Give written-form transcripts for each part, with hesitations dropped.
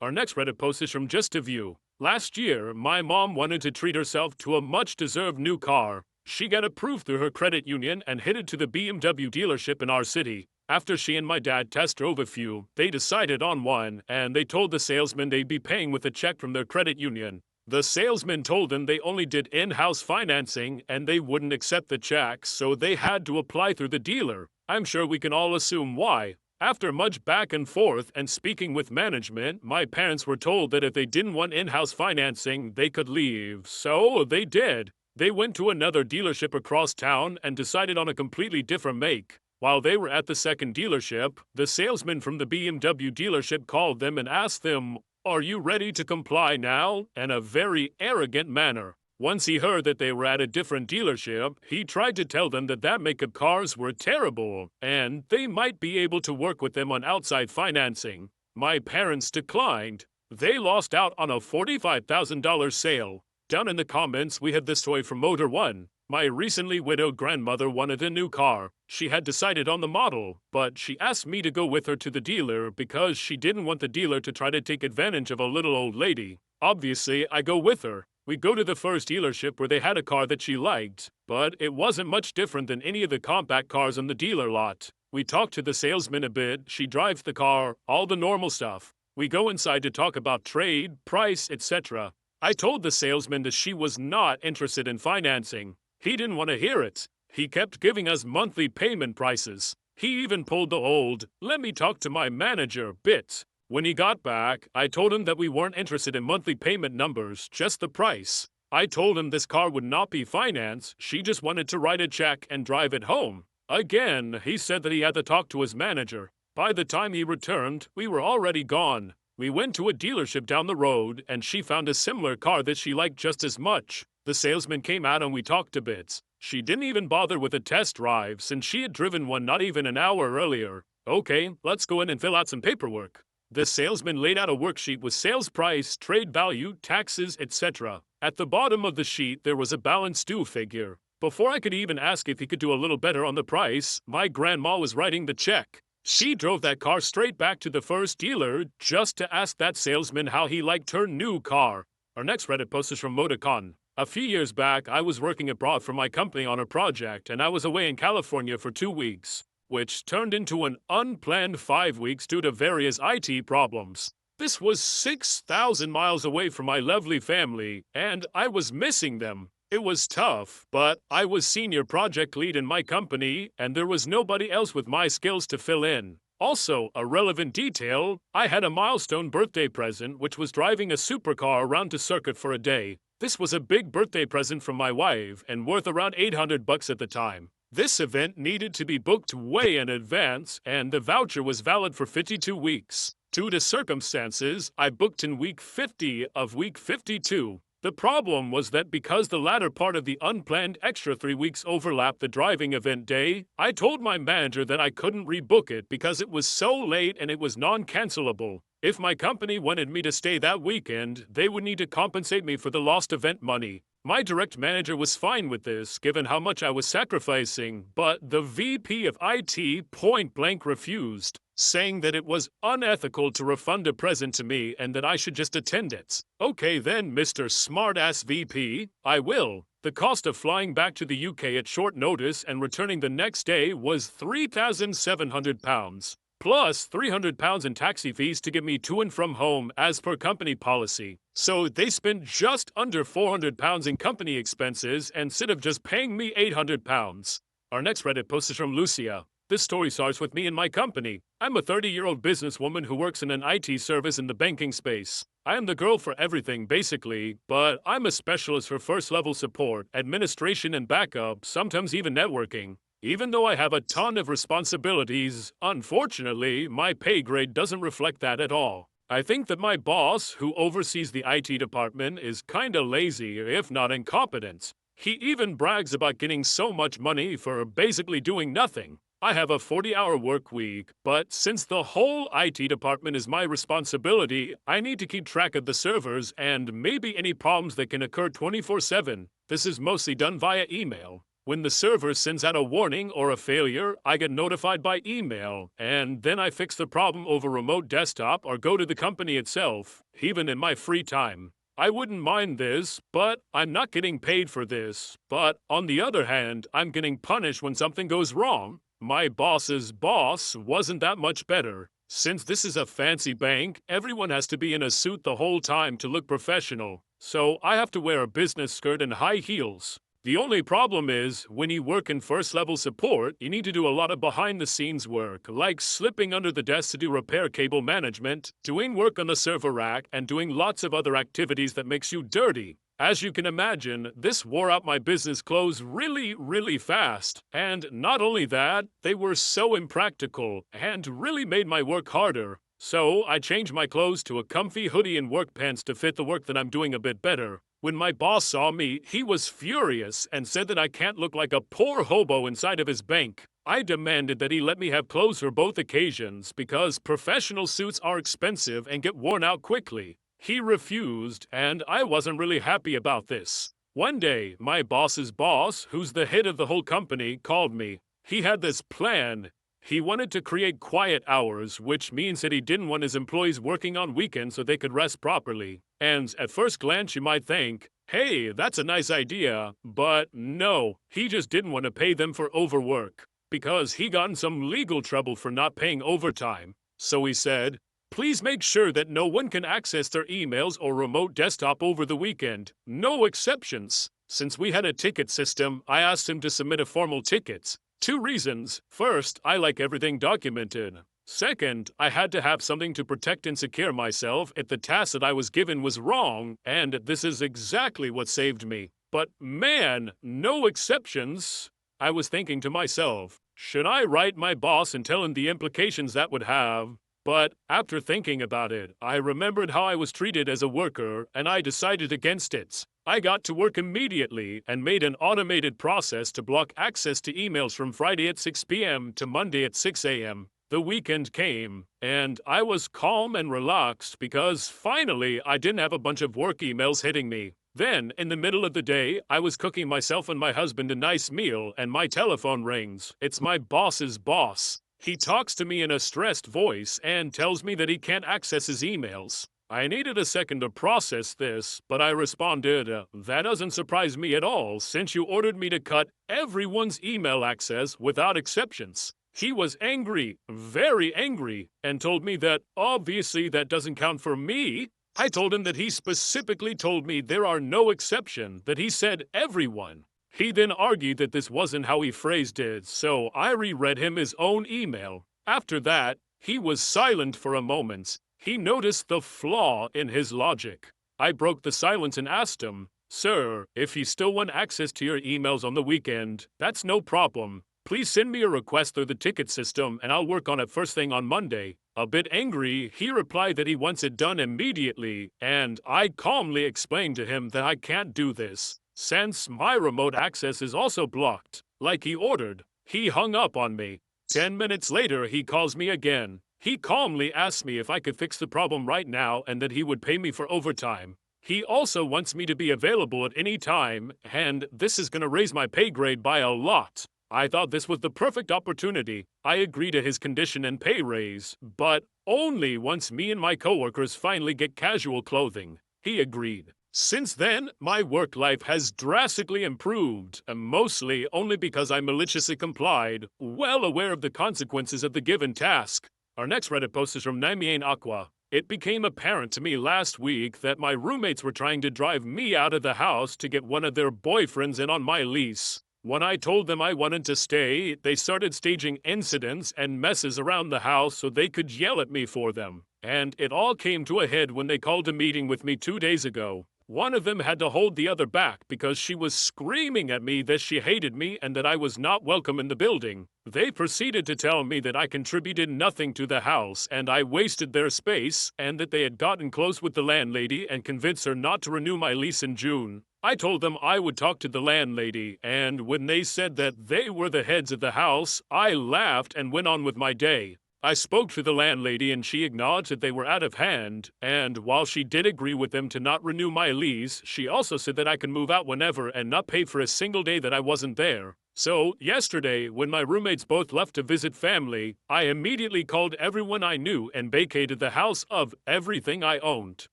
Our next Reddit post is from Just a View. Last year, my mom wanted to treat herself to a much-deserved new car. She got approved through her credit union and headed to the BMW dealership in our city. After she and my dad test drove a few, they decided on one, and they told the salesman they'd be paying with a check from their credit union. The salesman told them they only did in-house financing and they wouldn't accept the check, so they had to apply through the dealer. I'm sure we can all assume why. After much back and forth and speaking with management, my parents were told that if they didn't want in-house financing, they could leave. So they did. They went to another dealership across town and decided on a completely different make. While they were at the second dealership, the salesman from the BMW dealership called them and asked them, "Are you ready to comply now?" in a very arrogant manner. Once he heard that they were at a different dealership, he tried to tell them that make of cars were terrible, and they might be able to work with them on outside financing. My parents declined. They lost out on a $45,000 sale. Down in the comments, we have this story from Motor One. My recently widowed grandmother wanted a new car. She had decided on the model, but she asked me to go with her to the dealer because she didn't want the dealer to try to take advantage of a little old lady. Obviously, I go with her. We go to the first dealership where they had a car that she liked, but it wasn't much different than any of the compact cars on the dealer lot. We talk to the salesman a bit, she drives the car, all the normal stuff. We go inside to talk about trade, price, etc. I told the salesman that she was not interested in financing. He didn't want to hear it. He kept giving us monthly payment prices. He even pulled the old, "let me talk to my manager" bit. When he got back, I told him that we weren't interested in monthly payment numbers, just the price. I told him this car would not be financed, she just wanted to write a check and drive it home. Again, he said that he had to talk to his manager. By the time he returned, we were already gone. We went to a dealership down the road, and she found a similar car that she liked just as much. The salesman came out and we talked a bit. She didn't even bother with a test drive since she had driven one not even an hour earlier. "Okay, let's go in and fill out some paperwork." The salesman laid out a worksheet with sales price, trade value, taxes, etc. At the bottom of the sheet, there was a balance due figure. Before I could even ask if he could do a little better on the price, my grandma was writing the check. She drove that car straight back to the first dealer just to ask that salesman how he liked her new car. Our next Reddit post is from Modicon. A few years back, I was working abroad for my company on a project, and I was away in California for 2 weeks, which turned into an unplanned 5 weeks due to various IT problems. This was 6,000 miles away from my lovely family, and I was missing them. It was tough, but I was senior project lead in my company, and there was nobody else with my skills to fill in. Also, a relevant detail, I had a milestone birthday present, which was driving a supercar around to circuit for a day. This was a big birthday present from my wife, and worth around $800 at the time. This event needed to be booked way in advance, and the voucher was valid for 52 weeks. Due to circumstances, I booked in week 50 of week 52. The problem was that because the latter part of the unplanned extra 3 weeks overlapped the driving event day, I told my manager that I couldn't rebook it because it was so late and it was non-cancelable. If my company wanted me to stay that weekend, they would need to compensate me for the lost event money. My direct manager was fine with this, given how much I was sacrificing, but the VP of IT point-blank refused, saying that it was unethical to refund a present to me and that I should just attend it. Okay then, Mr. Smartass VP, I will. The cost of flying back to the UK at short notice and returning the next day was £3,700. Plus £300 in taxi fees to get me to and from home as per company policy. So they spent just under £400 in company expenses instead of just paying me £800. Our next Reddit post is from Lucia. This story starts with me and my company. I'm a 30-year-old businesswoman who works in an IT service in the banking space. I am the girl for everything, basically, but I'm a specialist for first-level support, administration and backup, sometimes even networking. Even though I have a ton of responsibilities, unfortunately, my pay grade doesn't reflect that at all. I think that my boss, who oversees the IT department, is kinda lazy, if not incompetent. He even brags about getting so much money for basically doing nothing. I have a 40-hour work week, but since the whole IT department is my responsibility, I need to keep track of the servers and maybe any problems that can occur 24/7. This is mostly done via email. When the server sends out a warning or a failure, I get notified by email, and then I fix the problem over remote desktop or go to the company itself, even in my free time. I wouldn't mind this, but I'm not getting paid for this. But on the other hand, I'm getting punished when something goes wrong. My boss's boss wasn't that much better. Since this is a fancy bank, everyone has to be in a suit the whole time to look professional. So I have to wear a business skirt and high heels. The only problem is, when you work in first-level support, you need to do a lot of behind-the-scenes work, like slipping under the desk to do repair cable management, doing work on the server rack, and doing lots of other activities that makes you dirty. As you can imagine, this wore out my business clothes really fast. And not only that, they were so impractical and really made my work harder. So I changed my clothes to a comfy hoodie and work pants to fit the work that I'm doing a bit better. When my boss saw me, he was furious and said that I can't look like a poor hobo inside of his bank. I demanded that he let me have clothes for both occasions because professional suits are expensive and get worn out quickly. He refused, and I wasn't really happy about this. One day, my boss's boss, who's the head of the whole company, called me. He had this plan. He wanted to create quiet hours, which means that he didn't want his employees working on weekends so they could rest properly. And at first glance, you might think, hey, that's a nice idea. But no, he just didn't want to pay them for overwork, because he got in some legal trouble for not paying overtime. So he said, please make sure that no one can access their emails or remote desktop over the weekend. No exceptions. Since we had a ticket system, I asked him to submit a formal ticket. 2 reasons. First, I like everything documented. Second, I had to have something to protect and secure myself if the task that I was given was wrong, and this is exactly what saved me. But man, no exceptions. I was thinking to myself, should I write my boss and tell him the implications that would have? But after thinking about it, I remembered how I was treated as a worker, and I decided against it. I got to work immediately and made an automated process to block access to emails from Friday at 6 p.m. to Monday at 6 a.m. The weekend came, and I was calm and relaxed because finally I didn't have a bunch of work emails hitting me. Then, in the middle of the day, I was cooking myself and my husband a nice meal, and my telephone rings. It's my boss's boss. He talks to me in a stressed voice and tells me that he can't access his emails. I needed a second to process this, but I responded, that doesn't surprise me at all since you ordered me to cut everyone's email access without exceptions. He was angry, very angry, and told me that obviously that doesn't count for me. I told him that he specifically told me there are no exceptions, that he said everyone. He then argued that this wasn't how he phrased it, so I reread him his own email. After that, he was silent for a moment. He noticed the flaw in his logic. I broke the silence and asked him, sir, if you still want access to your emails on the weekend, that's no problem. Please send me a request through the ticket system and I'll work on it first thing on Monday. A bit angry, he replied that he wants it done immediately, and I calmly explained to him that I can't do this, since my remote access is also blocked, like he ordered. He hung up on me. 10 minutes later, he calls me again. He calmly asked me if I could fix the problem right now and that he would pay me for overtime. He also wants me to be available at any time, and this is going to raise my pay grade by a lot. I thought this was the perfect opportunity. I agreed to his condition and pay raise, but only once me and my coworkers finally get casual clothing. He agreed. Since then, my work life has drastically improved, mostly only because I maliciously complied, well aware of the consequences of the given task. Our next Reddit post is from Namien Aqua. It became apparent to me last week that my roommates were trying to drive me out of the house to get one of their boyfriends in on my lease. When I told them I wanted to stay, they started staging incidents and messes around the house so they could yell at me for them. And it all came to a head when they called a meeting with me 2 days ago. One of them had to hold the other back because she was screaming at me that she hated me and that I was not welcome in the building. They proceeded to tell me that I contributed nothing to the house and I wasted their space, and that they had gotten close with the landlady and convinced her not to renew my lease in June. I told them I would talk to the landlady, and when they said that they were the heads of the house, I laughed and went on with my day. I spoke to the landlady and she acknowledged that they were out of hand, and while she did agree with them to not renew my lease, she also said that I could move out whenever and not pay for a single day that I wasn't there. So, yesterday, when my roommates both left to visit family, I immediately called everyone I knew and vacated the house of everything I owned.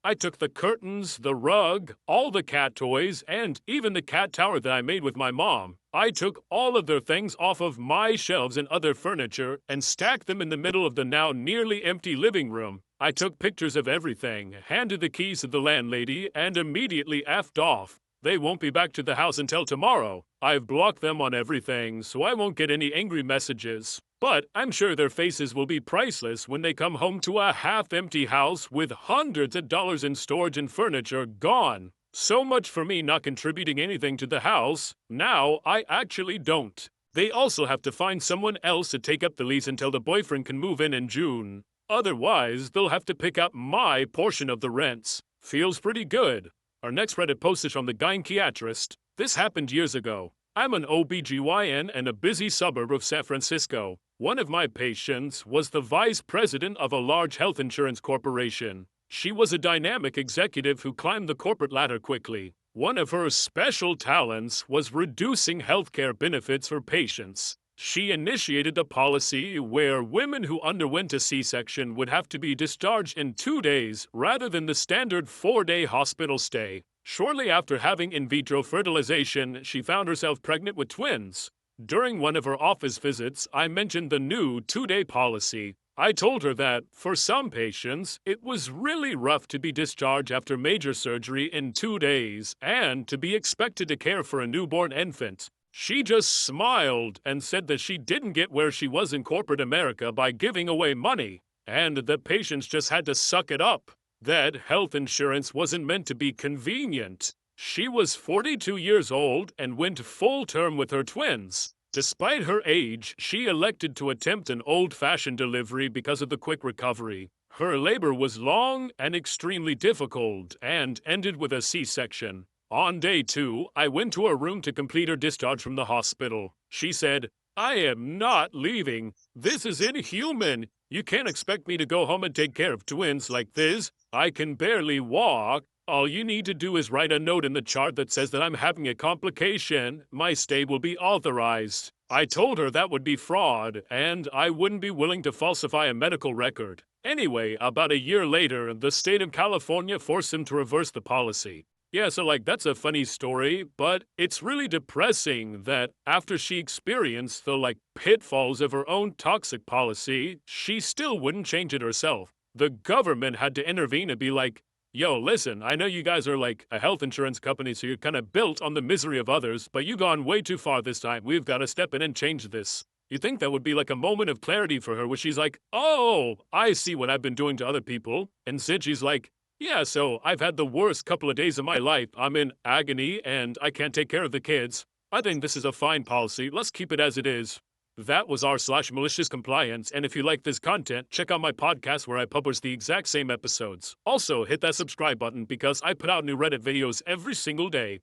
I took the curtains, the rug, all the cat toys, and even the cat tower that I made with my mom. I took all of their things off of my shelves and other furniture and stacked them in the middle of the now nearly empty living room. I took pictures of everything, handed the keys to the landlady, and immediately effed off. They won't be back to the house until tomorrow. I've blocked them on everything, so I won't get any angry messages. But I'm sure their faces will be priceless when they come home to a half-empty house with hundreds of dollars in storage and furniture gone. So much for me not contributing anything to the house. Now I actually don't. They also have to find someone else to take up the lease until the boyfriend can move in June. Otherwise, they'll have to pick up my portion of the rents. Feels pretty good. Our next Reddit post is from the gynecologist. This happened years ago. I'm an OBGYN in a busy suburb of San Francisco. One of my patients was the vice president of a large health insurance corporation. She was a dynamic executive who climbed the corporate ladder quickly. One of her special talents was reducing healthcare benefits for patients. She initiated a policy where women who underwent a C-section would have to be discharged in 2 days rather than the standard 4-day hospital stay. Shortly after having in vitro fertilization, she found herself pregnant with twins. During one of her office visits, I mentioned the new 2-day policy. I told her that, for some patients, it was really rough to be discharged after major surgery in 2 days and to be expected to care for a newborn infant. She just smiled and said that she didn't get where she was in corporate America by giving away money, and the patients just had to suck it up. That health insurance wasn't meant to be convenient. She was 42 years old and went full term with her twins. Despite her age, she elected to attempt an old-fashioned delivery because of the quick recovery. Her labor was long and extremely difficult and ended with a C-section. On day 2, I went to her room to complete her discharge from the hospital. She said, "I am not leaving. This is inhuman. You can't expect me to go home and take care of twins like this. I can barely walk. All you need to do is write a note in the chart that says that I'm having a complication. My stay will be authorized." I told her that would be fraud, and I wouldn't be willing to falsify a medical record. Anyway, about a year later, the state of California forced him to reverse the policy. Yeah, so that's a funny story, but it's really depressing that after she experienced the pitfalls of her own toxic policy, she still wouldn't change it herself. The government had to intervene and be like, "Yo, listen, I know you guys are a health insurance company, so you're kind of built on the misery of others, but you've gone way too far this time. We've got to step in and change this." You think that would be a moment of clarity for her where she's like, "Oh, I see what I've been doing to other people." Instead, she's like, "Yeah, so I've had the worst couple of days of my life. I'm in agony and I can't take care of the kids. I think this is a fine policy. Let's keep it as it is." That was r/MaliciousCompliance, and if you like this content, check out my podcast where I publish the exact same episodes. Also, hit that subscribe button because I put out new Reddit videos every single day.